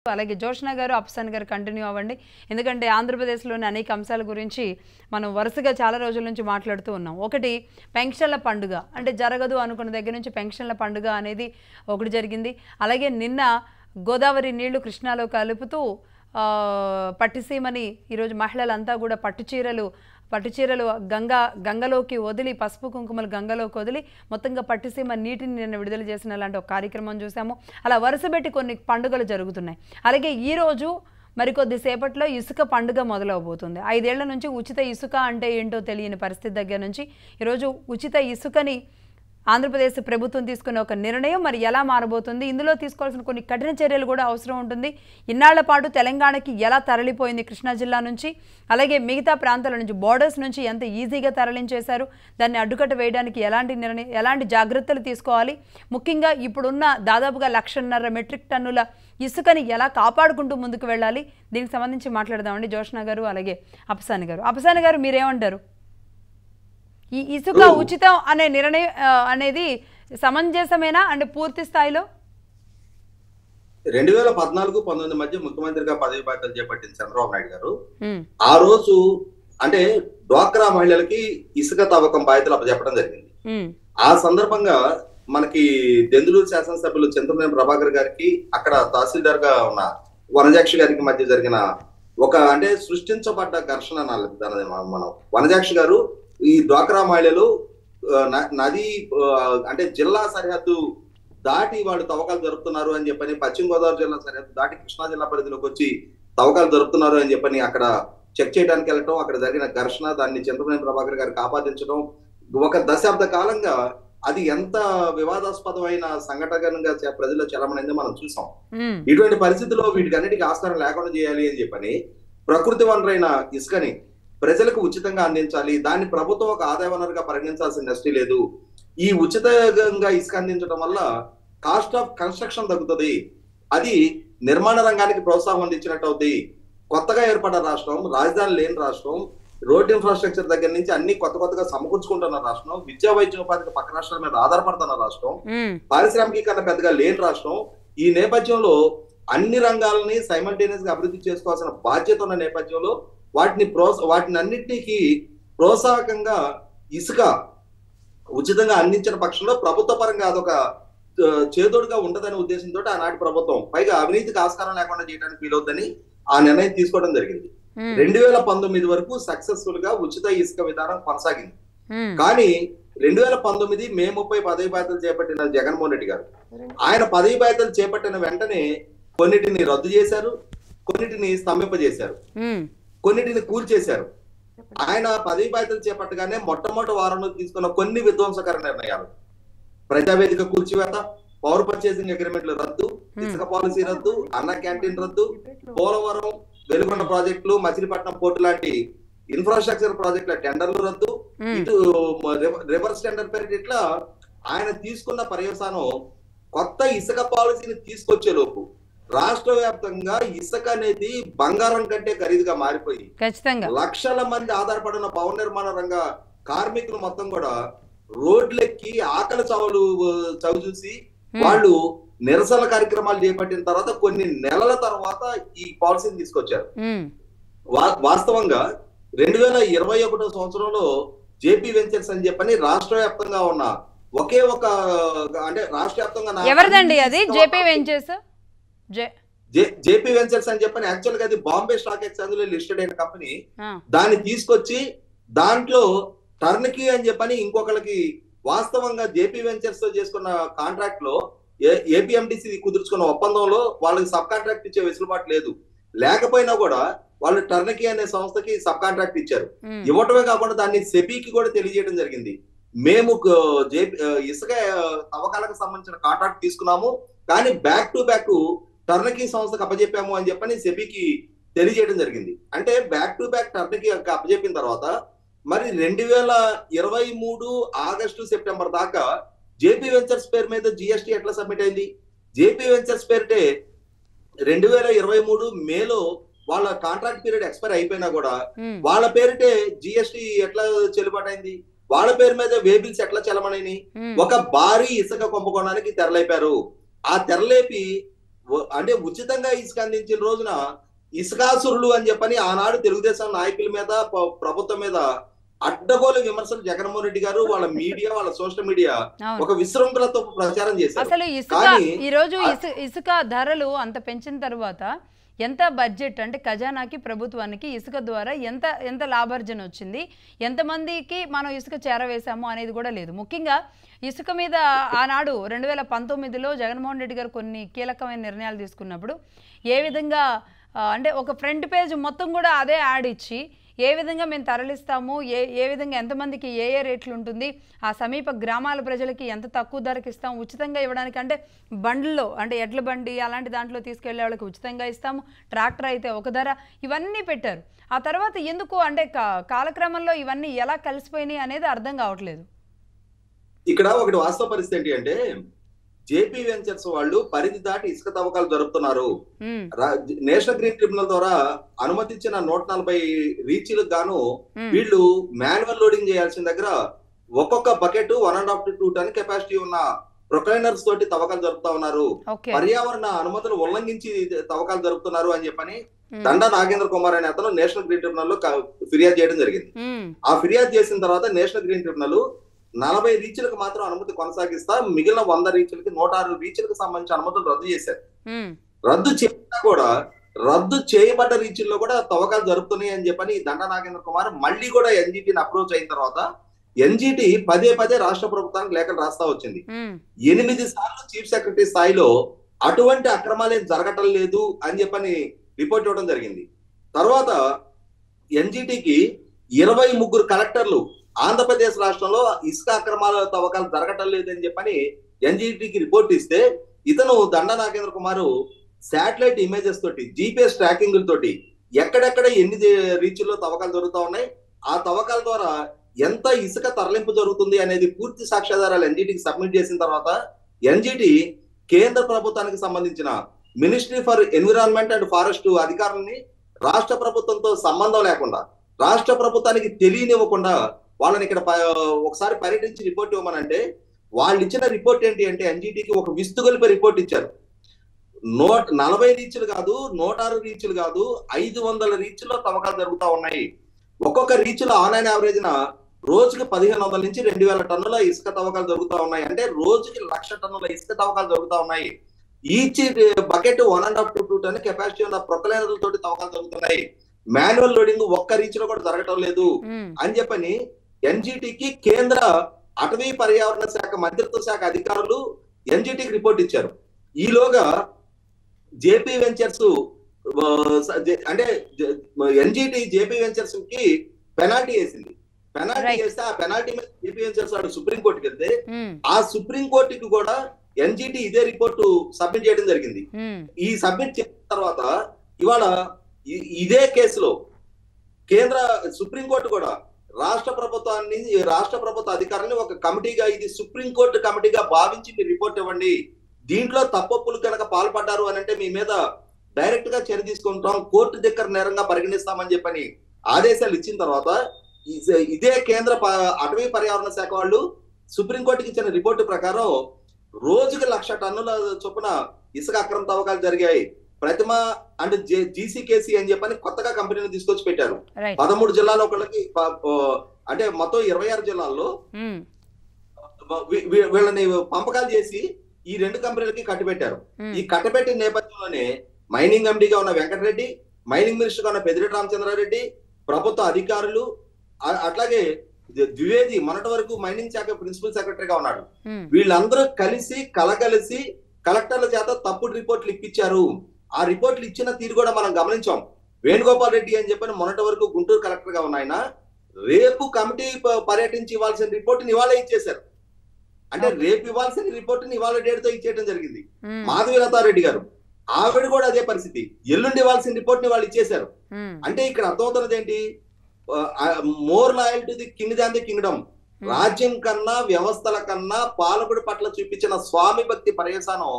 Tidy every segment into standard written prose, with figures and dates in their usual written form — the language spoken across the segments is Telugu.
అలాగే జోష్న గారు, అప్సన్ గారు కంటిన్యూ అవ్వండి. ఎందుకంటే ఆంధ్రప్రదేశ్లోని అనేక అంశాల గురించి మనం వరుసగా చాలా రోజుల నుంచి మాట్లాడుతూ ఉన్నాం. ఒకటి పెన్షన్ల పండుగ, అంటే జరగదు అనుకున్న దగ్గర నుంచి పెన్షన్ల పండుగ అనేది ఒకటి జరిగింది. అలాగే నిన్న గోదావరి నీళ్లు కృష్ణాలో కలుపుతూ పట్టిసీమని ఈరోజు మహిళలంతా కూడా పట్టుచీరలు గంగలోకి వదిలి, పసుపు కుంకుమలు గంగలోకి వదిలి మొత్తంగా పట్టిసీమ నీటిని నిన్న విడుదల చేసిన లాంటి ఒక కార్యక్రమం చూసాము. అలా వరుసపెట్టి కొన్ని పండుగలు జరుగుతున్నాయి. అలాగే ఈరోజు మరికొద్ది సేపట్లో ఇసుక పండుగ మొదలవబోతుంది. 5 ఏళ్ల నుంచి ఉచిత ఇసుక అంటే ఏంటో తెలియని పరిస్థితి దగ్గర నుంచి ఈరోజు ఉచిత ఇసుకని ఆంధ్రప్రదేశ్ ప్రభుత్వం తీసుకున్న ఒక నిర్ణయం మరి ఎలా మారబోతుంది, ఇందులో తీసుకోవాల్సిన కొన్ని కఠిన చర్యలు కూడా అవసరం ఉంటుంది. ఇన్నాళ్ల పాటు తెలంగాణకి ఎలా తరలిపోయింది కృష్ణా జిల్లా నుంచి, అలాగే మిగతా ప్రాంతాల నుంచి బోర్డర్స్ నుంచి ఎంత ఈజీగా తరలించేశారు, దాన్ని అడ్డుకట్ట వేయడానికి ఎలాంటి జాగ్రత్తలు తీసుకోవాలి, ముఖ్యంగా ఇప్పుడున్న దాదాపుగా 1.5 మెట్రిక్ టన్నుల ఇసుకని ఎలా కాపాడుకుంటూ ముందుకు వెళ్ళాలి, దీనికి సంబంధించి మాట్లాడదామండి. జోష్న గారు అలాగే అప్సాని గారు మీరేమంటారు? ఈ ఇసుక ఉచితం అనే నిర్ణయం అనేది సమంజసమేనా అంటే పూర్తి స్థాయిలో? 2014-19 మధ్య ముఖ్యమంత్రిగా పదవి బాధ్యతలు చేపట్టిన చంద్రబాబు నాయుడు గారు ఆ రోజు అంటే డ్వాక్రా మహిళలకి ఇసుక తవ్వకం బాధ్యతలు అప్పచెప్పడం జరిగింది. ఆ సందర్భంగా మనకి దెందులూరు శాసనసభ్యులు చింతమనేని ప్రభాకర్ గారికి అక్కడ తహసీల్దార్ గా ఉన్న వనజాక్షి గారికి మధ్య జరిగిన ఒక అంటే సృష్టించబడ్డ ఘర్షణ అనాలి. మనం వనజాక్షి గారు ఈ డ్వాక్రా మహిళలు నది అంటే జిల్లా సరిహద్దు దాటి వాళ్ళు తవ్వకాలు జరుపుతున్నారు అని చెప్పని, పశ్చిమ గోదావరి జిల్లా సరిహద్దు దాటి కృష్ణా జిల్లా పరిధిలోకి వచ్చి తవ్వకాలు జరుపుతున్నారు అని చెప్పని అక్కడ చెక్ చేయడానికి వెళ్ళటం, అక్కడ జరిగిన ఘర్షణ, దాన్ని చింతమనేని ప్రభాకర్ గారికి ఆపాదించడం, 1 దశాబ్ద కాలంగా అది ఎంత వివాదాస్పదమైన సంఘటనగా ప్రజల్లో చలమనేది మనం చూసాం. ఇటువంటి పరిస్థితుల్లో వీటికన్నిటికీ ఆస్కారం లేకుండా చేయాలి అని చెప్పని ప్రకృతి వనరైన ఇసుకని ప్రజలకు ఉచితంగా అందించాలి, దాన్ని ప్రభుత్వం ఒక ఆదాయ వనరుగా పరిగణించాల్సిన నెస్టీ లేదు. ఈ ఉచితంగా ఇసుక అందించడం వల్ల కాస్ట్ ఆఫ్ కన్స్ట్రక్షన్ తగ్గుతుంది, అది నిర్మాణ రంగానికి ప్రోత్సాహం అందించినట్టు అవుతుంది. కొత్తగా ఏర్పడ్డ రాష్ట్రం, రాజధాని లేని రాష్ట్రం, రోడ్ ఇన్ఫ్రాస్ట్రక్చర్ దగ్గర నుంచి అన్ని కొత్తగా సమకూర్చుకుంటున్న రాష్ట్రం, విద్యా వైద్య ఉపాధికి పక్క రాష్ట్రాల మీద ఆధారపడుతున్న రాష్ట్రం, పారిశ్రామికీకరణ పెద్దగా లేని రాష్ట్రం. ఈ నేపథ్యంలో అన్ని రంగాలని సైమల్టేనియస్ గా అభివృద్ధి చేసుకోవాల్సిన బాధ్యత ఉన్న నేపథ్యంలో వాటిని అన్నిటికీ ప్రోత్సాహకంగా ఇసుక ఉచితంగా అందించిన పక్షంలో ప్రభుత్వ పరంగా అదొక చేదోడుగా ఉండదనే ఉద్దేశంతో ఆనాటి ప్రభుత్వం పైగా అవినీతికి ఆస్కారం లేకుండా చేయడానికి వీలవుద్దని ఆ నిర్ణయం తీసుకోవడం జరిగింది. 2019 వరకు సక్సెస్ఫుల్ గా ఉచిత ఇసుక విధానం కొనసాగింది. కానీ 2019 మే 30 పదవి బాధ్యతలు చేపట్టిన జగన్మోహన్ రెడ్డి గారు ఆయన పదవి బాధ్యతలు చేపట్టిన వెంటనే కొన్నిటిని రద్దు చేశారు, కొన్నిటిని స్తంభింపజేశారు, కొన్నిటిని కూల్చేశారు. ఆయన పదవి బాధ్యతలు చేపట్టగానే మొట్టమొదటి వారంలో తీసుకున్న కొన్ని విధ్వంసకర నిర్ణయాలు, ప్రజావేదిక కూల్చివేత, పవర్ పర్చేసింగ్ అగ్రిమెంట్లు రద్దు, ఇసుక పాలసీ రద్దు, అన్న క్యాంటీన్ రద్దు, పోలవరం, వెలుగొండ ప్రాజెక్టులు, మచిలీపట్నం పోర్టు లాంటి ఇన్ఫ్రాస్ట్రక్చర్ ప్రాజెక్టుల టెండర్లు రద్దు, ఇటు రివర్స్ టెండర్ పేరిట ఇట్లా ఆయన తీసుకున్న పర్యవసానం కొత్త ఇసుక పాలసీని తీసుకొచ్చే లోపు రాష్ట్ర వ్యాప్తంగా ఇసుక అనేది బంగారం కంటే ఖరీదుగా మారిపోయి లక్షల మంది ఆధారపడిన భవన నిర్మాణ రంగ కార్మికులు మొత్తం కూడా రోడ్లెక్కి ఆకలి చవి చూసి వాళ్ళు నిరసన కార్యక్రమాలు చేపట్టిన తర్వాత కొన్ని నెలల తర్వాత ఈ పాలసీని తీసుకొచ్చారు. వాస్తవంగా 2021 సంవత్సరంలో జేపీ వెంచర్స్ అని చెప్పని రాష్ట్ర వ్యాప్తంగా ఉన్న ఒకే ఒక అంటే రాష్ట్ర వ్యాప్తంగా ఎవరిదండి అది జేపీ వెంచర్స్? జేపీ వెంచర్స్ అని చెప్పని యాక్చువల్ గా అది బాంబే స్టాక్ ఎక్స్చేంజ్ లో లిస్టెడ్ అయిన కంపెనీ. దాన్ని తీసుకొచ్చి దాంట్లో టర్న్కీ అని చెప్పని ఇంకొకరికి వాస్తవంగా జేపీ వెంచర్స్ తో చేసుకున్న కాంట్రాక్ట్ లో ఏపీఎండిసి కుదుర్చుకున్న ఒప్పందంలో వాళ్ళకి సబ్ కాంట్రాక్ట్ ఇచ్చే వెసులుబాటు లేదు. లేకపోయినా కూడా వాళ్ళు టర్న్కీ అనే సంస్థకి సబ్ కాంట్రాక్ట్ ఇచ్చారు. ఇవ్వటమే కాకుండా దాన్ని సెబీకి కూడా తెలియజేయడం జరిగింది, మేము ఇసుక తవ్వకాలకు సంబంధించిన కాంట్రాక్ట్ తీసుకున్నాము కానీ బ్యాక్ టు బ్యాక్ టర్న్కీ సంస్థకు అప్పచెప్పాము అని చెప్పని సెబీకి తెలియజేయడం జరిగింది. అంటే బ్యాక్ టు బ్యాక్ టర్న్కీ అప్పచెప్పిన తర్వాత మరి 2023 ఆగస్టు సెప్టెంబర్ దాకా జేపీ వెంచర్స్ పేరు మీద జిఎస్టీ ఎట్లా సబ్మిట్ అయింది? జేపీ వెంచర్స్ పేరుటే 2023 మేలో వాళ్ళ కాంట్రాక్ట్ పీరియడ్ ఎక్స్పైర్ అయిపోయినా కూడా వాళ్ళ పేరుటే జిఎస్టీ ఎట్లా చెల్లుబాటు అయింది? వాళ్ళ పేరు మీద వేబిల్స్ ఎట్లా చలమనని ఒక భారీ ఇసుక కుంభకోణానికి తెరలేపారు. ఆ తెరలేపి అంటే ఉచితంగా ఇసుక అందించిన రోజున ఇసుకాసురులు అని చెప్పని ఆనాడు తెలుగుదేశం నాయకుల మీద ప్రభుత్వం మీద అడ్డగోలు విమర్శలు జగన్మోహన్ రెడ్డి గారు వాళ్ళ మీడియా వాళ్ళ సోషల్ మీడియా ఒక విశృంఖలతో ప్రచారం చేశారు. అసలు ఇసుక ఈ రోజు ఇసుక ధరలు అంత పెంచిన తర్వాత ఎంత బడ్జెట్ అంటే ఖజానాకి ప్రభుత్వానికి ఇసుక ద్వారా ఎంత లాభార్జన వచ్చింది, ఎంతమందికి మనం ఇసుక చేరవేశాము అనేది కూడా లేదు. ముఖ్యంగా ఇసుక మీద ఆనాడు 2019లో జగన్మోహన్ రెడ్డి గారు కొన్ని కీలకమైన నిర్ణయాలు తీసుకున్నప్పుడు ఏ విధంగా అంటే ఒక ఫ్రంట్ పేజ్ మొత్తం కూడా అదే యాడ్ ఇచ్చి ఏ విధంగా మేము తరలిస్తాము, ఏ విధంగా ఎంతమందికి ఏ రేట్లు ఉంటుంది, ఆ సమీప గ్రామాల ప్రజలకి ఎంత తక్కువ ధరకి ఇస్తాము, ఉచితంగా ఇవ్వడానికి అంటే బండ్లలో అంటే ఎడ్ల బండి అలాంటి దాంట్లో తీసుకెళ్లే వాళ్ళకి ఉచితంగా ఇస్తాము, ట్రాక్టర్ అయితే ఒక ధర, ఇవన్నీ పెట్టారు. ఆ తర్వాత ఎందుకు అంటే కాలక్రమంలో ఇవన్నీ ఎలా కలిసిపోయినాయి అనేది అర్థం కావట్లేదు. ఇక్కడ ఒకటి వాస్తవ పరిస్థితి ఏంటి అంటే జేపీ వెంచర్స్ వాళ్ళు పరిధి దాటి ఇసుక తవ్వకాలు జరుపుతున్నారు. నేషనల్ గ్రీన్ ట్రిబ్యునల్ ద్వారా అనుమతించిన 140 రీచ్లకు గాను వీళ్ళు మాన్యువల్ లోడింగ్ చేయాల్సిన దగ్గర ఒక్కొక్క బకెట్ 1.5 to 2 టన్ కెపాసిటీ ఉన్న ప్రొక్లైనర్స్ తోటి తవ్వకాలు జరుపుతా ఉన్నారు. పర్యావరణ అనుమతులు ఉల్లంఘించి తవ్వకాలు జరుపుతున్నారు అని చెప్పని దండా నాగేంద్ర కుమార్ అనే అతను నేషనల్ గ్రీన్ ట్రిబ్యునల్ లో ఫిర్యాదు చేయడం జరిగింది. ఆ ఫిర్యాదు చేసిన తర్వాత నేషనల్ గ్రీన్ ట్రిబ్యునల్ 40 రీచ్లకు మాత్రం అనుమతి కొనసాగిస్తా, మిగిలిన 100 రీచ్లకి 106 రీచ్లకు సంబంధించిన అనుమతులు రద్దు చేశారు. రద్దు చేసినా కూడా రద్దు చేయబడ్డ రీచ్ల్లో కూడా తవ్వకాలు జరుపుతున్నాయి అని చెప్పని దండా నాగేంద్ర కుమార్ మళ్ళీ కూడా ఎన్జిటిని అప్రోచ్ అయిన తర్వాత ఎన్జిటి పదే రాష్ట్ర ప్రభుత్వానికి లేఖలు రాస్తా వచ్చింది. 8 సార్లు చీఫ్ సెక్రటరీ స్థాయిలో అటువంటి అక్రమాలేం జరగటం లేదు అని చెప్పని రిపోర్ట్ ఇవ్వడం జరిగింది. తర్వాత ఎన్జిటికి 23 కలెక్టర్లు ఆంధ్రప్రదేశ్ రాష్ట్రంలో ఇసుక అక్రమాల తవ్వకాలు జరగటం లేదని చెప్పని ఎన్జిటికి రిపోర్ట్ ఇస్తే ఇతను దండా నాగేంద్ర కుమార్ శాటిలైట్ ఇమేజెస్ తోటి జిపిఎస్ ట్రాకింగ్ తోటి ఎక్కడెక్కడ ఎన్ని రీచ్ల్లో తవ్వకాలు జరుగుతా ఉన్నాయి, ఆ తవ్వకాల ద్వారా ఎంత ఇసుక తరలింపు జరుగుతుంది అనేది పూర్తి సాక్ష్యాధారాలు ఎన్జిటికి సబ్మిట్ చేసిన తర్వాత ఎన్జిటి కేంద్ర ప్రభుత్వానికి సంబంధించిన ministry for environment and forest అధికారులని రాష్ట్ర ప్రభుత్వంతో సంబంధం లేకుండా రాష్ట్ర ప్రభుత్వానికి తెలియనివ్వకుండా వాళ్ళని ఇక్కడ ఒకసారి పర్యటించి రిపోర్ట్ ఇవ్వమనంటే వాళ్ళు ఇచ్చిన రిపోర్ట్ ఏంటి అంటే ఎన్జిటికి ఒక విస్తుగొలిపే రిపోర్ట్ ఇచ్చారు. 140 రీచ్లు కాదు, 106 రీచ్లు కాదు, 500 రీచ్ల్లో తవ్వకాలు జరుగుతా ఉన్నాయి. ఒక్కొక్క రీచ్లో ఆన్ అండ్ యావరేజ్ రోజుకి 1500 నుంచి 2000 టన్నుల ఇసుక తవ్వకాలు జరుగుతా ఉన్నాయి. అంటే రోజుకి 1,00,000 టన్నుల ఇసుక తవ్వకాలు జరుగుతా ఉన్నాయి. Each bucket 1.5 to 2 ton capacity ఉన్న ప్రొక్లైనర్ల తోటి తవ్వకాలు జరుగుతున్నాయి. మాన్యువల్ లోడింగ్ ఒక్క రీచ్ లో కూడా జరగటం లేదు అని చెప్పని ఎన్జిటికి కేంద్ర అటవీ పర్యావరణ శాఖ మంత్రిత్వ శాఖ అధికారులు ఎన్జిటికి రిపోర్ట్ ఇచ్చారు. ఈలోగా జేపీ వెంచర్స్ అంటే ఎన్జిటి జేపీ వెంచర్స్ కి పెనాల్టీ వేసింది. పెనాల్టీ వేస్తే ఆ పెనాల్టీ మీద జేపీ వెంచర్స్ వాడు సుప్రీంకోర్టుకి వెళ్తే ఆ సుప్రీంకోర్టుకి కూడా ఎన్జిటి ఇదే రిపోర్టు సబ్మిట్ చేయడం జరిగింది. ఈ సబ్మిట్ చేసిన తర్వాత ఇవాళ ఇదే కేసులో కేంద్ర సుప్రీంకోర్టు కూడా రాష్ట్ర ప్రభుత్వ అధికారులని ఒక కమిటీగా, ఇది సుప్రీంకోర్టు కమిటీగా భావించి మీరు రిపోర్ట్ ఇవ్వండి, దీంట్లో తప్పప్పులు కనుక పాల్పడ్డారు అని అంటే మీ మీద డైరెక్ట్ గా చర్య తీసుకుంటాం, కోర్టు దగ్గర నేరంగా పరిగణిస్తామని చెప్పని ఆదేశాలు ఇచ్చిన తర్వాత ఇదే కేంద్ర అటవీ పర్యావరణ శాఖ వాళ్ళు సుప్రీంకోర్టుకి ఇచ్చిన రిపోర్టు ప్రకారం రోజుకి 1,00,000 టన్నుల చొప్పున ఇసుక అక్రమ తవ్వకాలు జరిగాయి. ప్రతిమ అంటే జీసీకేసీ అని చెప్పని కొత్తగా కంపెనీని తీసుకొచ్చి పెట్టారు. 13 జిల్లాలో ఒకళ్ళకి అంటే మొత్తం 26 జిల్లాల్లో వీళ్ళని పంపకాలు చేసి ఈ 2 కంపెనీలకి కట్టిపెట్టారు. ఈ కట్టబెట్టిన నేపథ్యంలోనే మైనింగ్ ఎండీగా ఉన్న వెంకటరెడ్డి, మైనింగ్ మినిస్టర్ గా ఉన్న పెద్దిరెడ్డి రామచంద్రారెడ్డి, ప్రభుత్వ అధికారులు, అట్లాగే ద్వివేది మొన్నటి వరకు మైనింగ్ శాఖ ప్రిన్సిపల్ సెక్రటరీగా ఉన్నాడు, వీళ్ళందరూ కలగలిసి కలెక్టర్ల చేత తప్పుడు రిపోర్ట్లు ఇప్పించారు. ఆ రిపోర్ట్లు ఇచ్చిన తీరు కూడా మనం గమనించాం. వేణుగోపాల్ రెడ్డి అని చెప్పని మొన్నటి వరకు గుంటూరు కలెక్టర్ గా ఉన్న ఆయన రేపు కమిటీ పర్యటించి ఇవ్వాల్సిన రిపోర్టుని ఇవాళ ఇచ్చేశారు. అంటే రేపు ఇవ్వాల్సిన రిపోర్టుని ఇవాళ డేట్ తో ఇచ్చేయడం జరిగింది. మాధవీలతారెడ్డి గారు ఆవిడ కూడా అదే పరిస్థితి, ఎల్లుండి ఇవ్వాల్సిన రిపోర్ట్ ని వాళ్ళు ఇచ్చేశారు. అంటే ఇక్కడ అర్థమవుతున్నది ఏంటి, more loyal to the king than the Kingdom. రాజ్యం కన్నా వ్యవస్థల కన్నా పాలకుడి పట్ల చూపించిన స్వామి భక్తి పర్యవసానం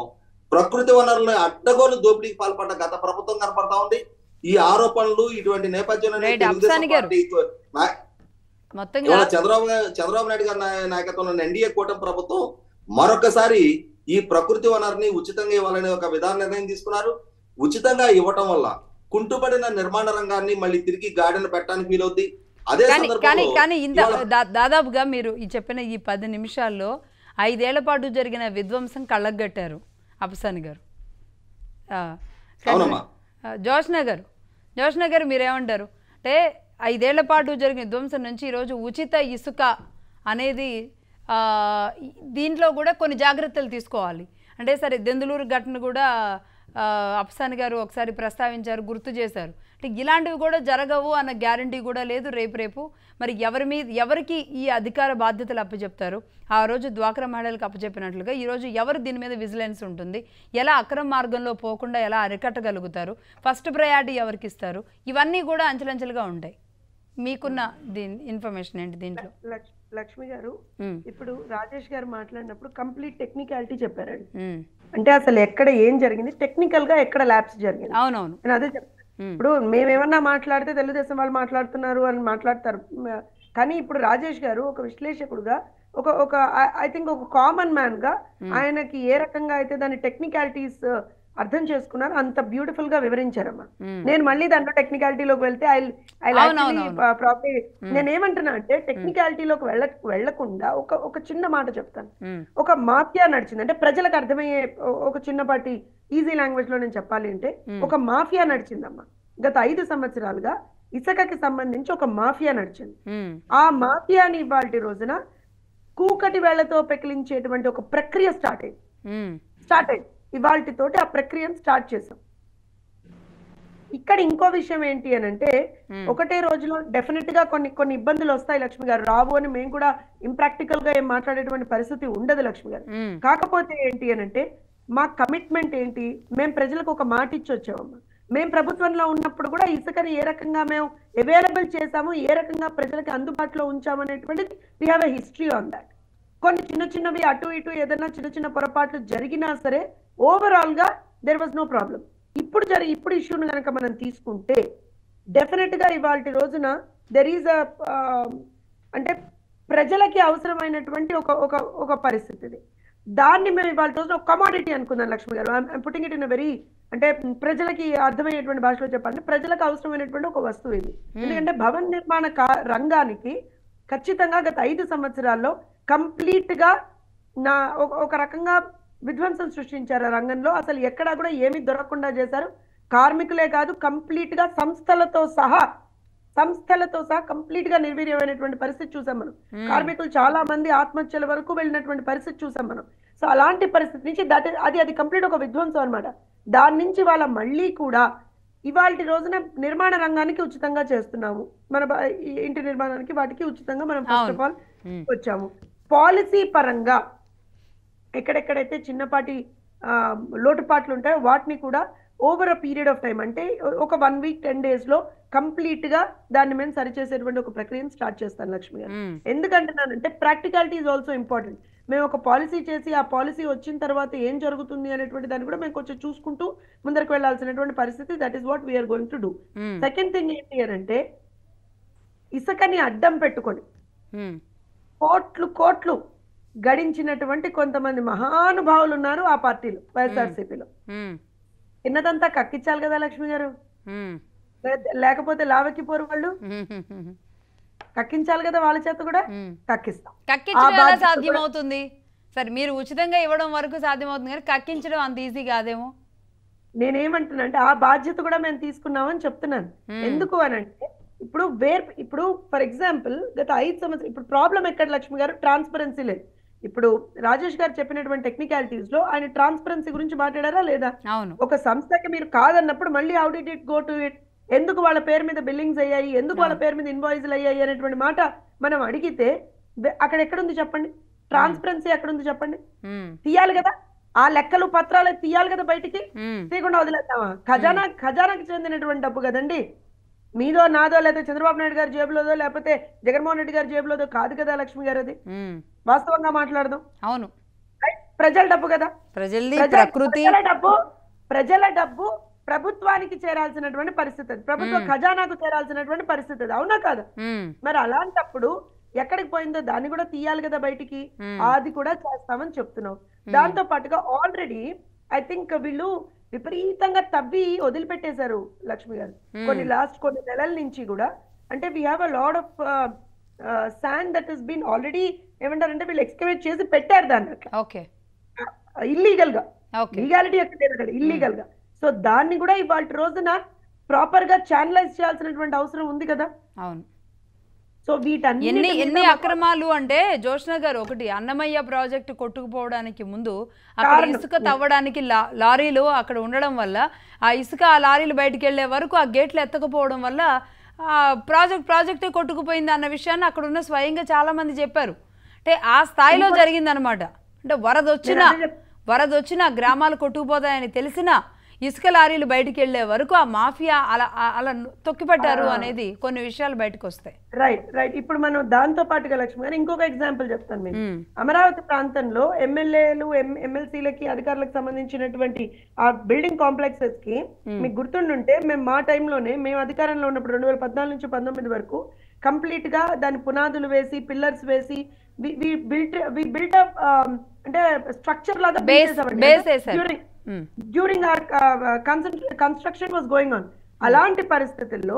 ప్రకృతి వనరులను అడ్డగోలు దోపిడీకి పాల్పడ్డ గత ప్రభుత్వం కనపడతా ఉంది. ఈ ఆరోపణలు ఇటువంటి నేపథ్యంలో చంద్రబాబు నాయుడు గారి నాయకత్వంలో ఎన్డీఏ కూటమి ప్రభుత్వం మరొకసారి ఈ ప్రకృతి వనరుని ఉచితంగా ఇవ్వాలనే ఒక విధాన నిర్ణయం తీసుకున్నారు. ఉచితంగా ఇవ్వటం వల్ల కుంటుపడిన నిర్మాణ రంగాన్ని మళ్ళీ తిరిగి గాడిన పెట్టడానికి వీలవుద్ది. అదే దాదాపుగా మీరు ఈ చెప్పిన ఈ 10 నిమిషాల్లో 5 ఏళ్ల పాటు జరిగిన విధ్వంసం కళ్ళకు గట్టారు అప్సాని గారు. జోష్న గారు మీరేమంటారు? అంటే 5 ఏళ్ల పాటు జరిగిన విధ్వంసం నుంచి ఈరోజు ఉచిత ఇసుక అనేది దీంట్లో కూడా కొన్ని జాగ్రత్తలు తీసుకోవాలి. అంటే సరే దెందులూరు ఘటన కూడా అప్సాని గారు ఒకసారి ప్రస్తావించారు, గుర్తు చేశారు. అంటే ఇలాంటివి కూడా జరగవు అన్న గ్యారంటీ కూడా లేదు. రేపు మరి ఎవరికి ఈ అధికార బాధ్యతలు అప్పచెప్తారు? ఆ రోజు డ్వాక్రా మహిళలకు అప్పచెప్పినట్లుగా ఈరోజు ఎవరు దీని మీద విజిలెన్స్ ఉంటుంది? ఎలా అక్రమ మార్గంలో పోకుండా ఎలా అరికట్టగలుగుతారు? ఫస్ట్ ప్రయారిటీ ఎవరికి ఇస్తారు? ఇవన్నీ కూడా అంచెలంచెలుగా ఉంటాయి. మీకున్న దీని ఇన్ఫర్మేషన్ ఏంటి దీంట్లో? లక్ష్మి గారు, ఇప్పుడు రాజేష్ గారు మాట్లాడినప్పుడు కంప్లీట్ టెక్నికాలిటీ చెప్పారండి. అంటే అసలు ఎక్కడ ఏం జరిగింది, టెక్నికల్ గా ఎక్కడ ల్యాబ్స్ జరిగింది. అవునవును, నేను అదే చెప్తాను. ఇప్పుడు మేమేమన్నా మాట్లాడితే తెలుగుదేశం వాళ్ళు మాట్లాడుతున్నారు అని మాట్లాడతారు. కానీ ఇప్పుడు రాజేష్ గారు ఒక విశ్లేషకుడుగా, ఒక ఐ థింక్ ఒక కామన్ మ్యాన్ గా ఆయనకి ఏ రకంగా అయితే దాని టెక్నికాలిటీస్ అర్థం చేసుకున్నారు అంత బ్యూటిఫుల్ గా వివరించారమ్మా. నేను మళ్ళీ దాంట్లో టెక్నికాలిటీలోకి వెళ్తే నేనేమంటున్నా అంటే టెక్నికాలిటీలోకి వెళ్లకుండా ఒక చిన్న మాట చెప్తాను. ఒక మాఫియా నడిచింది అంటే ప్రజలకు అర్థమయ్యే ఒక చిన్నపాటి ఈజీ లాంగ్వేజ్ లో నేను చెప్పాలి అంటే ఒక మాఫియా నడిచిందమ్మా. గత 5 సంవత్సరాలుగా ఇసుకకి సంబంధించి ఒక మాఫియా నడిచింది. ఆ మాఫియాని ఇవాళ రోజున కూకటి వేళ్లతో పెకిలించేటువంటి ఒక ప్రక్రియ స్టార్ట్ అయింది. ఇవాళతోటి ఆ ప్రక్రియను స్టార్ట్ చేసాం. ఇక్కడ ఇంకో విషయం ఏంటి అని అంటే, ఒకటే రోజులో డెఫినెట్ గా కొన్ని ఇబ్బందులు వస్తాయి లక్ష్మి గారు. రావు అని మేము కూడా ఇంప్రాక్టికల్ గా ఏం మాట్లాడేటువంటి పరిస్థితి ఉండదు లక్ష్మి గారు. కాకపోతే ఏంటి అని అంటే, మా కమిట్మెంట్ ఏంటి, మేము ప్రజలకు ఒక మాట ఇచ్చి వచ్చామమ్మా. మేము ప్రభుత్వంలో ఉన్నప్పుడు కూడా ఇసుకని ఏ రకంగా మేము అవైలబుల్ చేసాము, ఏ రకంగా ప్రజలకి అందుబాటులో ఉంచాము అనేటువంటిది we have a history on that. కొన్ని చిన్నవి అటు ఇటు ఏదైనా చిన్న పొరపాట్లు జరిగినా సరే ఓవరాల్ గా దెర్ వాజ్ నో ప్రాబ్లం. ఇప్పుడు ఇష్యూను కనుక మనం తీసుకుంటే డెఫినెట్ గా ఇవాళ రోజున దెర్ ఈజ్ అంటే ప్రజలకి అవసరమైనటువంటి ఒక పరిస్థితి. దాన్ని మేము ఇవాళ రోజున ఒక కమాడిటీ అనుకుందాం లక్ష్మి గారు. I'm putting it in very, అంటే ప్రజలకి అర్థమయ్యేటువంటి భాషలో చెప్పాలంటే ప్రజలకు అవసరమైనటువంటి ఒక వస్తువు ఇది. ఎందుకంటే భవన నిర్మాణ రంగానికి ఖచ్చితంగా గత 5 సంవత్సరాల్లో కంప్లీట్ గా ఒక రకంగా విధ్వంసం సృష్టించారు. ఆ రంగంలో అసలు ఎక్కడా కూడా ఏమీ దొరకకుండా చేశారు. కార్మికులే కాదు, కంప్లీట్ గా సంస్థలతో సహా కంప్లీట్ గా నిర్వీర్యమైనటువంటి పరిస్థితి చూసాం మనం. కార్మికులు చాలా మంది ఆత్మహత్యల వరకు వెళ్ళినటువంటి పరిస్థితి చూసాం మనం. సో అలాంటి పరిస్థితి నుంచి అది కంప్లీట్ ఒక విధ్వంసం అనమాట. దాని నుంచి వాళ్ళ మళ్ళీ కూడా ఇవాళ రోజున నిర్మాణ రంగానికి ఉచితంగా చేస్తున్నాము. మన ఇంటి నిర్మాణానికి వాటికి ఉచితంగా మనం ఫస్ట్ ఆఫ్ ఆల్ వచ్చాము. పాలసీ పరంగా ఎక్కడెక్కడైతే చిన్నపాటి లోటుపాట్లు ఉంటాయో వాటిని కూడా over a period of time, అంటే ఒక 1 వీక్ 10 days లో కంప్లీట్ గా దాన్ని మేము సరిచేసేటువంటి ఒక ప్రక్రియను స్టార్ట్ చేస్తాను లక్ష్మి గారు. ఎందుకంటున్నానంటే ప్రాక్టికాలిటీ ఈజ్ ఆల్సో ఇంపార్టెంట్. మేము ఒక పాలసీ చేసి ఆ పాలసీ వచ్చిన తర్వాత ఏం జరుగుతుంది అనేటువంటి దాన్ని కూడా మేము కొంచెం చూసుకుంటూ ముందరకు వెళ్లాల్సినటువంటి పరిస్థితి. That is what we are going to do. Second thing ఏంటి అని అంటే, ఇసుకని అడ్డం పెట్టుకొని కోట్లు గడించినటువంటి కొంతమంది మహానుభావులు ఉన్నారు ఆ పార్టీలో, వైఎస్ఆర్సీపీలో. తిన్నదంతా కక్కించాలి కదా లక్ష్మి గారు, లేకపోతే లావెక్కిపోరు వాళ్ళు. కక్కించాలి కదా, వాళ్ళ చేత కూడా కక్కిస్తాం. కక్కించడం సాధ్యమవుతుంది సరే, మీరు ఉచితంగా ఇవ్వడం వరకు సాధ్యమవుతుంది కానీ కక్కించడం అంత ఈజీ కాదేమో. నేనేమంటున్నా అంటే ఆ బాధ్యత కూడా మేము తీసుకున్నామని చెప్తున్నాను. ఎందుకు అని అంటే ఇప్పుడు ఫర్ ఎగ్జాంపుల్ గత 5 సంవత్సరాలు ఇప్పుడు ప్రాబ్లం ఎక్కడ లక్ష్మి గారు, ట్రాన్స్పరెన్సీ లేదు. ఇప్పుడు రాజేష్ గారు చెప్పినటువంటి టెక్నికాలిటీస్ లో ఆయన ట్రాన్స్పరెన్సీ గురించి మాట్లాడారా లేదా? ఒక సంస్థకి మీరు కాదన్నప్పుడు మళ్ళీ how did it go to it, ఎందుకు వాళ్ళ పేరు మీద బిల్లింగ్స్ అయ్యాయి, ఎందుకు వాళ్ళ పేరు మీద ఇన్వాయిస్లు అయ్యాయి అనేటువంటి మాట మనం అడిగితే అక్కడ ఎక్కడుంది చెప్పండి? ట్రాన్స్పరెన్సీ ఎక్కడుంది చెప్పండి? తీయాలి కదా, ఆ లెక్కలు పత్రాలు తీయాలి కదా బయటికి. తీయకుండా వదిలేద్దామా? ఖజానాకి చెందినటువంటి డబ్బు కదండి, మీదో నాదో లేకపోతే చంద్రబాబు నాయుడు గారి జేబులోదో లేకపోతే జగన్మోహన్ రెడ్డి గారి జేబులోదో కాదు కదా లక్ష్మి గారు. అది వాస్తవంగా మాట్లాడదాం. అవును, ప్రజల డబ్బు కదా, ప్రజల డబ్బు ప్రభుత్వానికి చేరాల్సినటువంటి పరిస్థితి, ప్రభుత్వ ఖజానాకు చేరాల్సినటువంటి పరిస్థితి, అవునా కాదు? మరి అలాంటప్పుడు ఎక్కడికి పోయిందో దాన్ని కూడా తీయాలి కదా బయటికి, అది కూడా చేస్తామని చెప్తున్నాం. దాంతో పాటుగా ఆల్రెడీ ఐ థింక్ వీళ్ళు విపరీతంగా తవ్వి వదిలిపెట్టేశారు లక్ష్మి గారు కొన్ని నెలల నుంచి కూడా. అంటే we have a lot of sand that is been already ఏమంటారంటే వీళ్ళు ఎక్స్కవేట్ చేసి పెట్టారు దాన్ని అట్లా ఇల్లీగల్ గా. లీగాలిటీ ఎక్కడ లేదు అక్కడ, ఇల్లీగల్ గా. సో దాన్ని కూడా ఇవాళ రోజున ప్రాపర్ గా ఛానలైజ్ చేయాల్సినటువంటి అవసరం ఉంది కదా. అవును. సో ఎన్ని అక్రమాలు అంటే జోష్న గారు, ఒకటి అన్నమయ్య ప్రాజెక్టు కొట్టుకుపోవడానికి ముందు అక్కడ ఇసుక తవ్వడానికి లారీలు అక్కడ ఉండడం వల్ల ఆ ఇసుక ఆ లారీలు బయటికి వెళ్లే వరకు ఆ గేట్లు ఎత్తకపోవడం వల్ల ప్రాజెక్టే కొట్టుకుపోయింది అన్న విషయాన్ని అక్కడ ఉన్న స్వయంగా చాలా మంది చెప్పారు. అంటే ఆ స్థాయిలో జరిగిందనమాట. అంటే వరద వచ్చిన గ్రామాలు కొట్టుకుపోతాయని తెలిసినా ఇసుక లారీలు బయటికి వెళ్లే వరకు ఆ మాఫియా అలా తొక్కిపట్టారు అనేది కొన్ని విషయాలు బయటకు వస్తాయి. రైట్. ఇప్పుడు మనం దాంతో పాటుగా లక్ష్మి గారు ఇంకొక ఎగ్జాంపుల్ చెప్తాను నేను. అమరావతి ప్రాంతంలో ఎమ్మెల్యేలు ఎమ్మెల్సీలకి అధికారులకు సంబంధించినటువంటి ఆ బిల్డింగ్ కాంప్లెక్సెస్ కి మీకు గుర్తుండుంటే మేము మా టైంలోనే మేము అధికారంలో ఉన్నప్పుడు 2014 నుంచి 19 వరకు కంప్లీట్ గా దాని పునాదులు వేసి పిల్లర్స్ వేసి బిల్ట్ అంటే స్ట్రక్చర్ లాగా during our construction was going on. అలాంటి పరిస్థితుల్లో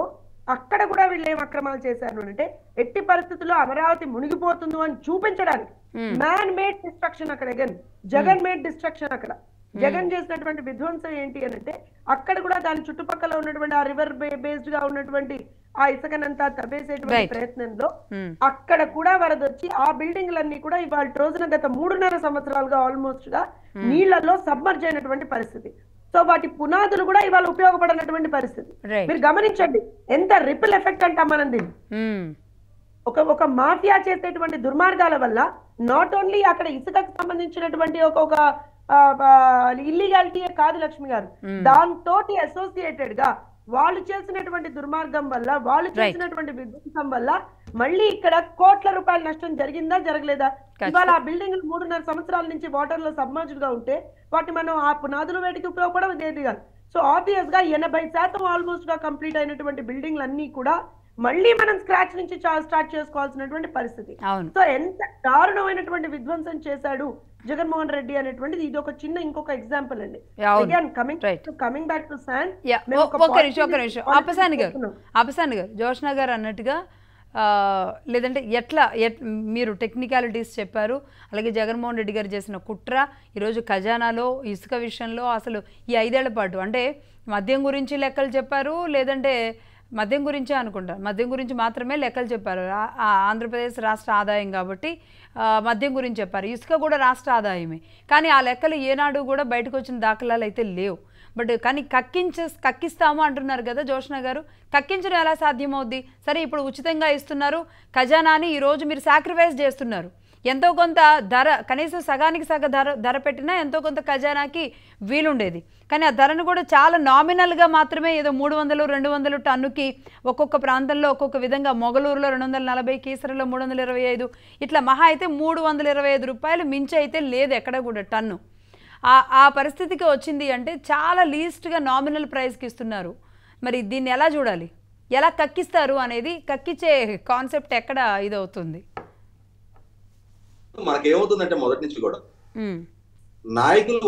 అక్కడ కూడా వీళ్ళు ఏం అక్రమాలు చేశారు అంటే ఎట్టి పరిస్థితుల్లో అమరావతి మునిగిపోతుందో అని చూపించడానికి మ్యాన్ మేడ్ డిస్ట్రక్షన్ అక్కడ, జగన్ మేడ్ డిస్ట్రక్షన్ అక్కడ. జగన్ చేసినటువంటి విధ్వంసం ఏంటి అని అంటే అక్కడ కూడా దాని చుట్టుపక్కల ఉన్నటువంటి ఆ రివర్ బేస్డ్ గా ఉన్నటువంటి ఆ ఇసుకనంతా తవ్వేసేటువంటి ప్రయత్నంలో అక్కడ కూడా వరదొచ్చి ఆ బిల్డింగ్లన్నీ కూడా ఇవాళ రోజున గత 3.5 సంవత్సరాలుగా ఆల్మోస్ట్ గా నీళ్లలో సబ్మర్జ్ అయినటువంటి పరిస్థితి. సో వాటి పునాదులు కూడా ఇవాళ ఉపయోగపడినటువంటి పరిస్థితి. మీరు గమనించండి ఎంత రిపిల్ ఎఫెక్ట్ అంటాం మనం దీన్ని. ఒక మాఫియా చేసేటువంటి దుర్మార్గాల వల్ల నాట్ ఓన్లీ అక్కడ ఇసుకకు సంబంధించినటువంటి ఒక ఇల్లీగాలిటీయే కాదు లక్ష్మి గారు, దాంతో అసోసియేటెడ్ గా వాళ్ళు చేసినటువంటి దుర్మార్గం వల్ల, వాళ్ళు చేసినటువంటి విధ్వంసం వల్ల మళ్ళీ ఇక్కడ కోట్ల రూపాయల నష్టం జరిగిందా జరగలేదా? ఇవాళ ఆ బిల్డింగ్ 3.5 సంవత్సరాల నుంచి వాటర్ లో సబ్మర్జ్డ్ గా ఉంటే వాటి మనం ఆ పునాదులు వేటికి ఉపయోగపడడం ఏది కాదు. సో ఆబ్వియస్ గా 80% ఆల్మోస్ట్ గా కంప్లీట్ అయినటువంటి బిల్డింగ్లు అన్ని కూడా మళ్ళీ మనం స్క్రాచ్ నుంచి స్టార్ట్ చేసుకోవాల్సినటువంటి పరిస్థితి. సో ఎంత దారుణమైనటువంటి విధ్వంసం చేశాడు జగన్మోహన్ రెడ్డి అనేటువంటిది ఇది ఒక చిన్న ఇంకొక ఎగ్జాంపుల్ అండి. Coming back to sand, Apasani గారు జోష్న గారు అన్నట్టుగా లేదంటే మీరు టెక్నికాలిటీస్ చెప్పారు. అలాగే జగన్మోహన్ రెడ్డి గారు చేసిన కుట్ర ఈరోజు ఖజానాలో ఇసుక విషయంలో అసలు ఈ 5 ఏళ్ల పాటు అంటే మద్యం గురించి లెక్కలు చెప్పారు, లేదంటే మద్యం గురించే అనుకుంటారు, మద్యం గురించి మాత్రమే లెక్కలు చెప్పారు. ఆంధ్రప్రదేశ్ రాష్ట్ర ఆదాయం కాబట్టి మద్యం గురించి చెప్పారు, ఇసుక కూడా రాష్ట్ర ఆదాయమే. కానీ ఆ లెక్కలు ఏనాడు కూడా బయటకు వచ్చిన దాఖలాలు అయితే లేవు. కానీ కక్కిస్తాము అంటున్నారు కదా జోష్న గారు, కక్కించడం ఎలా సాధ్యమవుద్ది? సరే ఇప్పుడు ఉచితంగా ఇస్తున్నారు, ఖజానాని ఈరోజు మీరు సాక్రిఫైస్ చేస్తున్నారు. ఎంతో కొంత ధర, కనీసం సగానికి సగ ధర పెట్టినా ఎంతో కొంత ఖజానాకి వీలుండేది. కానీ ఆ ధరను కూడా చాలా నామినల్గా మాత్రమే, ఏదో 300-200 టన్నుకి ఒక్కొక్క ప్రాంతంలో ఒక్కొక్క విధంగా, మొగలూరులో 240, కీసరలో 325, ఇట్లా మహా అయితే 325 రూపాయలు మించి అయితే లేదు ఎక్కడ కూడా టన్ను. ఆ పరిస్థితికి వచ్చింది అంటే చాలా లీస్ట్గా నామినల్ ప్రైస్కి ఇస్తున్నారు. మరి దీన్ని ఎలా చూడాలి, ఎలా కక్కిస్తారు అనేది, కక్కించే కాన్సెప్ట్ ఎక్కడ ఇదవుతుంది? మనకేమవుతుందంటే మొదటి నుంచి కూడా నాయకులు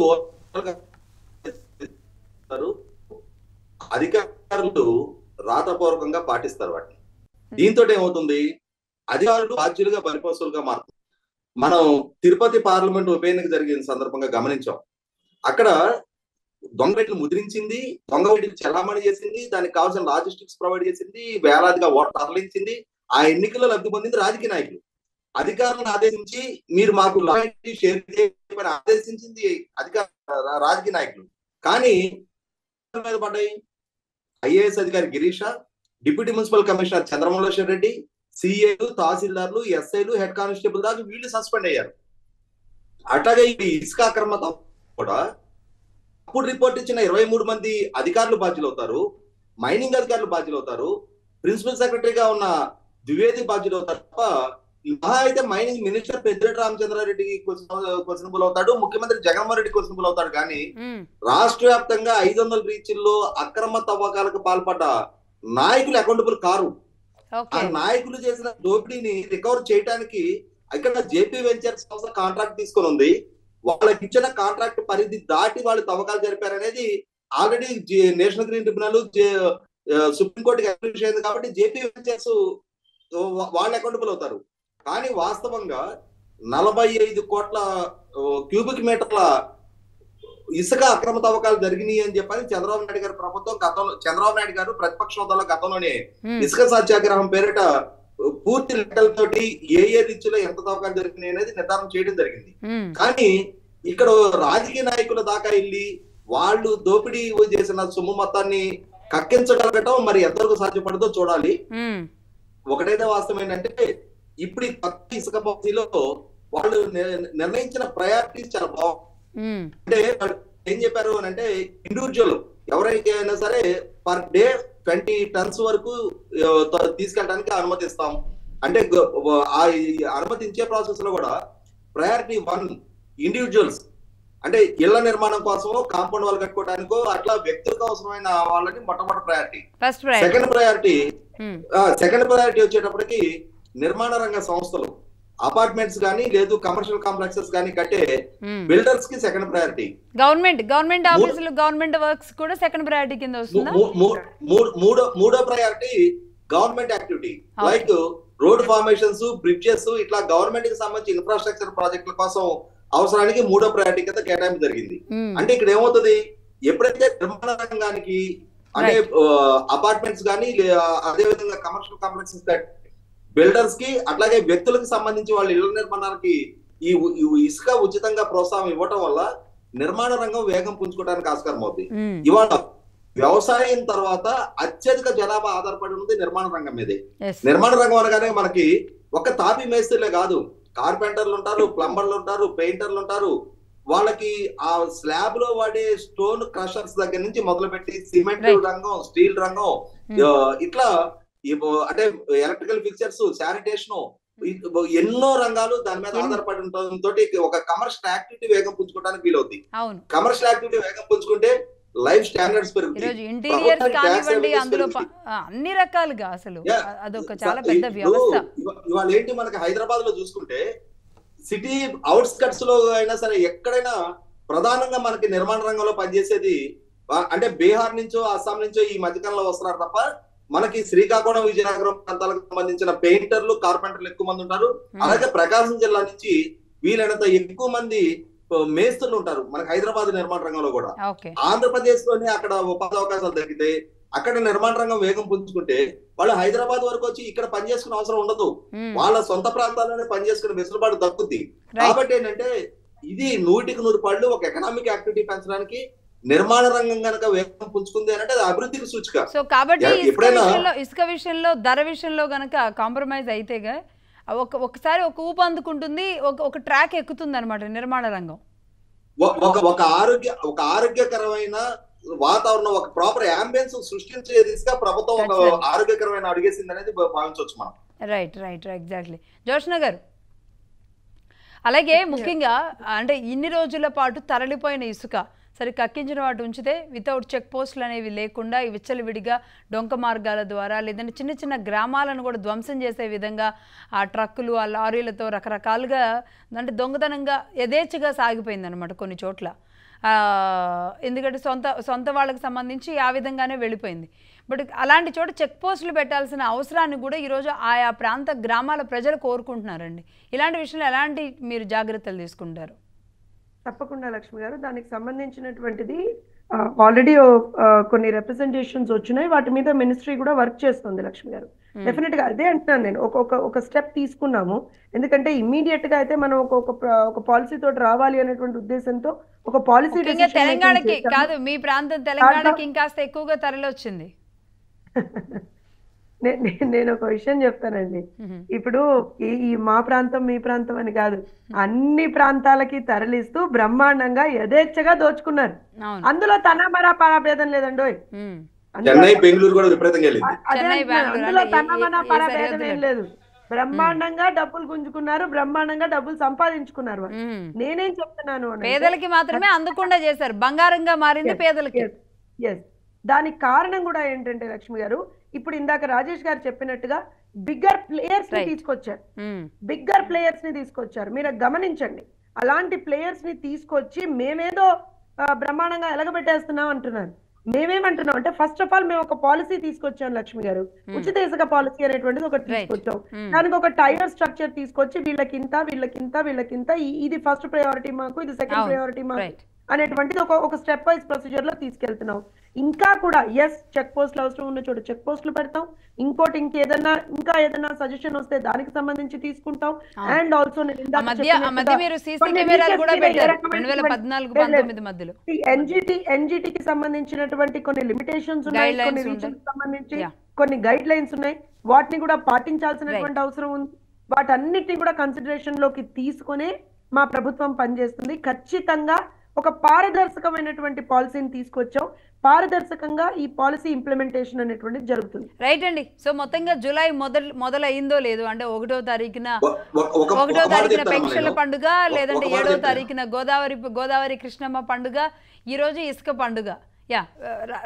అధికారులు రాతపూర్వకంగా పాటిస్తారు వాటిని. దీంతో ఏమవుతుంది, అధికారులు బాధ్యులుగా పరిపోసులుగా మారుతారు. మనం తిరుపతి పార్లమెంట్ ఉప ఎన్నిక జరిగిన సందర్భంగా గమనించాం. అక్కడ దొంగ రేట్లు ముద్రించింది, దొంగ రేట్లు చెలామణి చేసింది, దానికి కావాల్సిన లాజిస్టిక్స్ ప్రొవైడ్ చేసింది, వేలాదిగా ఓట్లు తరలించింది. ఆ ఎన్నికల్లో లబ్ధి పొందింది రాజకీయ నాయకులు. అధికారులను ఆదేశించి మీరు మాకు లాయల్టీ షేర్ చేయమని ఆదేశించింది రాజకీయ నాయకులు. కానీ మీద పడ్డాయి ఐఏఎస్ అధికారి Girisha, deputy municipal commissioner Chandramouleswar Reddy, సిఏలు, తహసీల్దార్లు, ఎస్ఐలు, హెడ్ కానిస్టేబుల్ దాకా వీళ్ళు సస్పెండ్ అయ్యారు. అట్లాగే ఈ ఇసుక అక్రమత కూడా అప్పుడు రిపోర్ట్ ఇచ్చిన 23 మంది అధికారులు బాధ్యులు అవుతారు, మైనింగ్ అధికారులు బాధ్యులు అవుతారు, ప్రిన్సిపల్ సెక్రటరీగా ఉన్న ద్వివేది బాధ్యులు అవుతారు తప్ప మహా అయితే మైనింగ్ మినిస్టర్ పెద్దిరెడ్డి రామచంద్రారెడ్డికి క్వశ్చనబుల్ అవుతాడు, ముఖ్యమంత్రి జగన్మోహన్ రెడ్డి క్వశ్చనబుల్ అవుతాడు. కానీ రాష్ట్ర వ్యాప్తంగా 500 రీచ్ల్లో అక్రమ తవ్వకాలకు పాల్పడ్డ నాయకులు అకౌంటబుల్ కారు. ఆ నాయకులు చేసిన దోపిడీని రికవర్ చేయడానికి ఇక్కడ జేపీ వెంచర్స్ సంస్థ కాంట్రాక్ట్ తీసుకొని ఉంది. వాళ్ళకి ఇచ్చిన కాంట్రాక్ట్ పరిధి దాటి వాళ్ళు తవ్వకాలు జరిపారనేది ఆల్రెడీ నేషనల్ గ్రీన్ ట్రిబ్యునల్ సుప్రీంకోర్టుకి అప్రిషియేట్ అయింది. కాబట్టి జేపీ వెంచర్స్ వాళ్ళు అకౌంటబుల్ అవుతారు. కానీ వాస్తవంగా 45 కోట్ల క్యూబిక్ మీటర్ల ఇసుక అక్రమ తవ్వకాలు జరిగినాయి అని చెప్పని చంద్రబాబు నాయుడు గారి ప్రభుత్వం గతంలో, చంద్రబాబు నాయుడు గారు ప్రతిపక్ష హోదాలో గతంలోనే ఇసుక సత్యాగ్రహం పేరిట పూర్తి లెక్కలతోటి ఏ రీతిలో ఎంత తవ్వకాలు జరిగినాయి అనేది నిర్ధారణ చేయడం జరిగింది. కానీ ఇక్కడ రాజకీయ నాయకుల దాకా వెళ్ళి వాళ్ళు దోపిడీ చేసిన సొమ్ము మొత్తాన్ని కక్కించగలగటం మరి ఎంతవరకు సాధ్యపడదో చూడాలి. ఒకటైతే వాస్తవం ఏంటంటే ఇప్పుడు ఈ కొత్త ఇసుక పాలసీలో వాళ్ళు నిర్ణయించిన ప్రయారిటీస్ చాలా బాగుంది. అంటే ఏం చెప్పారు అని అంటే ఇండివిజువల్ ఎవరైతే అయినా సరే పర్ డే 20 టన్స్ వరకు తీసుకెళ్ళడానికి అనుమతిస్తాం. అంటే ఆ అనుమతించే ప్రాసెస్ లో కూడా ప్రయారిటీ 1 ఇండివిజువల్స్, అంటే ఇళ్ల నిర్మాణం కోసమో కాంపౌండ్ వాళ్ళు కట్టుకోవడానికో అట్లా వ్యక్తులకు అవసరమైన వాళ్ళని మొట్టమొదటి ప్రయారిటీ. సెకండ్ ప్రయారిటీ వచ్చేటప్పటికి నిర్మాణ రంగ సంస్థలు, అపార్ట్మెంట్స్ గానీ లేదు కమర్షియల్ కాంప్లెక్సెస్ గానీ కట్టే బిల్డర్స్ కి సెకండ్ ప్రయారిటీ. గవర్నమెంట్ ఆఫీసులు, గవర్నమెంట్ వర్క్స్ కూడా సెకండ్ ప్రయారిటీ కింద వస్తుందా? మూడో priority government activity like road formations, bridges, ఇట్లా గవర్నమెంట్ కి సంబంధించి ఇన్ఫ్రాస్ట్రక్చర్ ప్రాజెక్టుల కోసం అవసరానికి మూడో ప్రయారిటీ కింద కేటాయింపు జరిగింది. అంటే ఇక్కడ ఏమవుతుంది, ఎప్పుడైతే నిర్మాణ రంగానికి అంటే అపార్ట్మెంట్స్ గానీ అదే విధంగా కమర్షియల్ కాంప్లెక్సెస్ బిల్డర్స్ కి అట్లాగే వ్యక్తులకు సంబంధించి వాళ్ళ ఇళ్ల నిర్మాణానికి ఈ ఇసుక ఉచితంగా ప్రోత్సాహం ఇవ్వటం వల్ల నిర్మాణ రంగం వేగం పుంజుకోవడానికి ఆస్కారం అవుతుంది. ఇవాళ వ్యవసాయం తర్వాత అత్యధిక జనాభా ఆధారపడి ఉంది నిర్మాణ రంగం మీదే. నిర్మాణ రంగం అనగానే మనకి ఒక తాపి మేస్త్రులే కాదు, కార్పెంటర్లు ఉంటారు, ప్లంబర్లు ఉంటారు, పెయింటర్లు ఉంటారు. వాళ్ళకి ఆ స్లాబ్ లో వాడే స్టోన్ క్రషర్స్ దగ్గర నుంచి మొదలుపెట్టి సిమెంట్ రంగం, స్టీల్ రంగం, ఇట్లా అంటే ఎలక్ట్రికల్ ఫిక్చర్స్, శానిటేషన్, ఎన్నో రంగాలు దాని మీద ఆధారపడి ఉండటంతో ఒక కమర్షియల్ యాక్టివిటీ వేగం పుంజుకోవడానికి వీలవుతుంది. కమర్షియల్ యాక్టివిటీ వేగం పుంజుకుంటే లైఫ్ స్టాండర్డ్స్ పెరుగుతాయి. అన్ని రకాలుగా అసలు అదొక చాలా పెద్ద వ్యవస్థ. ఇవాళ ఏంటి మనకి హైదరాబాద్ లో చూసుకుంటే సిటీ అవుట్స్కట్స్ లో అయినా సరే ఎక్కడైనా ప్రధానంగా మనకి నిర్మాణ రంగంలో పనిచేసేది అంటే బీహార్ నుంచో అస్సాం నుంచో ఈ మధ్యకాలంలో వస్తున్నారు తప్ప మనకి శ్రీకాకుళం, విజయనగరం ప్రాంతాలకు సంబంధించిన పెయింటర్లు, కార్పెంటర్లు ఎక్కువ మంది ఉంటారు. అలాగే ప్రకాశం జిల్లా నుంచి వీలైనంత ఎక్కువ మంది మేస్త్రులు ఉంటారు మనకి హైదరాబాద్ నిర్మాణ రంగంలో కూడా. ఆంధ్రప్రదేశ్ లోనే అక్కడ ఉపాధి అవకాశాలు తగ్గితే అక్కడ నిర్మాణ రంగం వేగం పుంజుకుంటే వాళ్ళు హైదరాబాద్ వరకు వచ్చి ఇక్కడ పనిచేసుకునే అవసరం ఉండదు, వాళ్ళ సొంత ప్రాంతాల్లోనే పనిచేసుకునే వెసులుబాటు దక్కుద్ది. కాబట్టి ఏంటంటే ఇది 100% ఒక ఎకనామిక్ యాక్టివిటీ పెంచడానికి నిర్మాణ రంగం కనుక వేగం పుంజుకుంది అంటే అది అభివృద్ధికి సూచిక. సో కాబట్టి ఇసుక విషయంలో, ధర విషయంలో గనక కాంప్రమైజ్ అయితేగా ఒకసారి ఒక ఊపు అందుకుంటుంది, ఒక ట్రాక్ ఎక్కుతుంది అనమాట నిర్మాణ రంగం. ఒక ఆరోగ్యకరమైన వాతావరణం, ఒక ప్రాపర్ అంబియన్స్ సృష్టించే దిశగా ప్రభుత్వం ఒక ఆరోగ్యకరమైన అడుగేసింది అనేది భావించవచ్చు మనం. Right right exactly. జోష్న గారు, అలాగే ముఖ్యంగా అంటే ఇన్ని రోజుల పాటు తరలిపోయిన ఇసుక సరే కక్కించిన వాటి ఉంచితే వితౌట్ చెక్ పోస్టులు అనేవి లేకుండా ఈ విచ్చలవిడిగా డొంక మార్గాల ద్వారా లేదంటే చిన్న చిన్న గ్రామాలను కూడా ధ్వంసం చేసే విధంగా ఆ ట్రక్కులు, ఆ లారీలతో రకరకాలుగా అంటే దొంగతనంగా యథేచ్ఛగా సాగిపోయింది అనమాట కొన్ని చోట్ల. ఎందుకంటే సొంత వాళ్ళకి సంబంధించి ఆ విధంగానే వెళ్ళిపోయింది. బట్ అలాంటి చోట చెక్ పోస్టులు పెట్టాల్సిన అవసరాన్ని కూడా ఈరోజు ఆయా ప్రాంత గ్రామాల ప్రజలు కోరుకుంటున్నారండి. ఇలాంటి విషయంలో ఎలాంటి మీరు జాగ్రత్తలు తీసుకుంటారు? తప్పకుండా లక్ష్మి గారు, దానికి సంబంధించినటువంటిది ఆల్రెడీ కొన్ని రిప్రజెంటేషన్స్ వచ్చినాయి, వాటి మీద మినిస్ట్రీ కూడా వర్క్ చేస్తుంది లక్ష్మి గారు. డెఫినెట్ గా అదే అంటున్నాను నేను, ఒక స్టెప్ తీసుకున్నాము. ఎందుకంటే ఇమ్మీడియట్ గా అయితే మనం ఒక పాలసీ తోటి రావాలి అనేటువంటి ఉద్దేశంతో ఒక పాలసీ తెలంగాణకి కాదు, మీ ప్రాంతం తెలంగాణకి ఇంకాస్త ఎక్కువగా తరలివచ్చింది. నేను ఒక విషయం చెప్తానండి, ఇప్పుడు ఈ మా ప్రాంతం మీ ప్రాంతం అని కాదు, అన్ని ప్రాంతాలకి తరలిస్తూ బ్రహ్మాండంగా యథేచ్ఛగా దోచుకున్నారు. అందులో తనమరా పరాభేదం లేదండి. చెన్నై, బెంగళూరు కూడా విపరీతంగా వెళ్ళింది. అందులో తనమరా పరాభేదం ఏం లేదు. బ్రహ్మాండంగా డబ్బులు గుంజుకున్నారు, బ్రహ్మాండంగా డబ్బులు సంపాదించుకున్నారు. నేనేం చెప్తున్నాను, పేదలకి మాత్రమే అందకుండా చేశారు, బంగారంగా మారింది పేదలకి. దానికి కారణం కూడా ఏంటంటే లక్ష్మి గారు, ఇప్పుడు ఇందాక రాజేష్ గారు చెప్పినట్టుగా బిగ్గర్ ప్లేయర్స్ ని తీసుకొచ్చారు. బిగ్గర్ ప్లేయర్స్ ని తీసుకొచ్చారు. మీరు గమనించండి, అలాంటి ప్లేయర్స్ ని తీసుకొచ్చి మేమేదో బ్రహ్మాండంగా ఎలగబెట్టేస్తున్నాం అంటున్నారు. మేమేమంటున్నాం అంటే, ఫస్ట్ ఆఫ్ ఆల్ మేము ఒక పాలసీ తీసుకొచ్చాం లక్ష్మి గారు, ఉచిత ఇసుక పాలసీ అనేటువంటిది ఒకటి తీసుకొచ్చాం. దానికి ఒక టైర్ స్ట్రక్చర్ తీసుకొచ్చి వీళ్ళకింత వీళ్ళకింత వీళ్ళకింత, ఇది ఫస్ట్ ప్రయారిటీ మాకు, ఇది సెకండ్ ప్రయారిటీ మాకు అనేటువంటిది ఒక స్టెప్ వైజ్ ప్రొసీజర్ లో తీసుకెళ్తున్నాం. ఇంకా కూడా ఎస్, చెక్ పోస్టులు అవసరం ఉన్న చోట చెక్ పోస్టులు పెడతాం. ఇంకోటి ఇంకా ఏదైనా సజెషన్ వస్తే దానికి సంబంధించి తీసుకుంటాం. అండ్ ఆల్సో ఎన్జిటికి సంబంధించినటువంటి కొన్ని లిమిటేషన్స్ ఉన్నాయి, కొన్ని రీజన్స్ సంబంధించి కొన్ని గైడ్ లైన్స్ ఉన్నాయి, వాటిని కూడా పాటించాల్సినటువంటి అవసరం ఉంది. వాటన్నిటిని కూడా కన్సిడరేషన్ లోకి తీసుకునే మా ప్రభుత్వం పనిచేస్తుంది. ఖచ్చితంగా ఒక పారదర్శకమైనటువంటి పాలసీని తీసుకొచ్చాం. పారదర్శకంగా ఈ పాలసీ ఇంప్లిమెంటేషన్ అనేటువంటిది జరుగుతుంది. రైట్ అండి. సో మొత్తంగా జూలై మొదలైందో లేదు అంటే 1వ తారీఖున పెన్షన్ల పండుగ, లేదంటే 7వ తారీఖున గోదావరి కృష్ణమ్మ పండుగ, ఈ రోజు ఇసుక పండుగ. యా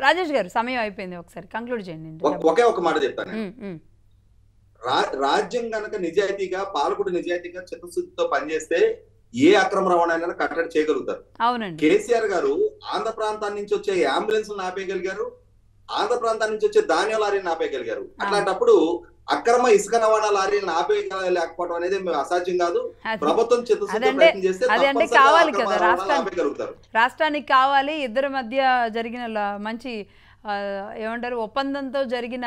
రాజేష్ గారు, సమయం అయిపోయింది, ఒకసారి కంక్లూడ్ చేయండి. ఒకే ఒక మాట చెప్తాను. రాజ్యం గనక నిజాయితీగా, పాలకుడు నిజాయితీగా చిత్తశుద్ధితో పనిచేస్తే ఏ అక్రమ రవాణా కట్టడి చేయగలుగుతారు. అవునండి. కేసీఆర్ గారు ఆంధ్ర ప్రాంతాల నుంచి వచ్చే అంబులెన్స్ ఆపేయగలిగారు, ఆంధ్ర ప్రాంతాల నుంచి వచ్చే ధాన్య లారీని ఆపేయగలిగారు. అట్లాంటప్పుడు అక్రమ ఇసుక రవాణా లారీని ఆపేయలేకపోవడం అనేది అసాధ్యం కాదు. ప్రభుత్వం చిత్తశుద్ధితో ప్రయత్నం చేస్తే కావాలి కదా, రాష్ట్రానికి కావాలి. ఇద్దరి మధ్య జరిగిన మంచి ఏమంటారు ఒప్పందంతో జరిగిన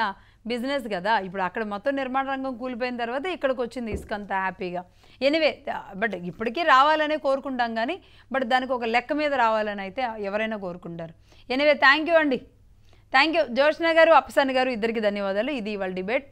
బిజినెస్ కదా. ఇప్పుడు అక్కడ మొత్తం నిర్మాణ రంగం కూలిపోయిన తర్వాత ఇక్కడికి వచ్చింది ఇసుక అంతా హ్యాపీగా. ఎనివే, బట్ ఇప్పటికీ రావాలనే కోరుకుంటాం కానీ, బట్ దానికి ఒక లెక్క మీద రావాలని అయితే ఎవరైనా కోరుకుంటారు. ఎనివే, థ్యాంక్ యూ అండి. థ్యాంక్ యూ జోష్న గారు, అప్సన్ గారు, ఇద్దరికి ధన్యవాదాలు. ఇది ఇవాళ డిబేట్.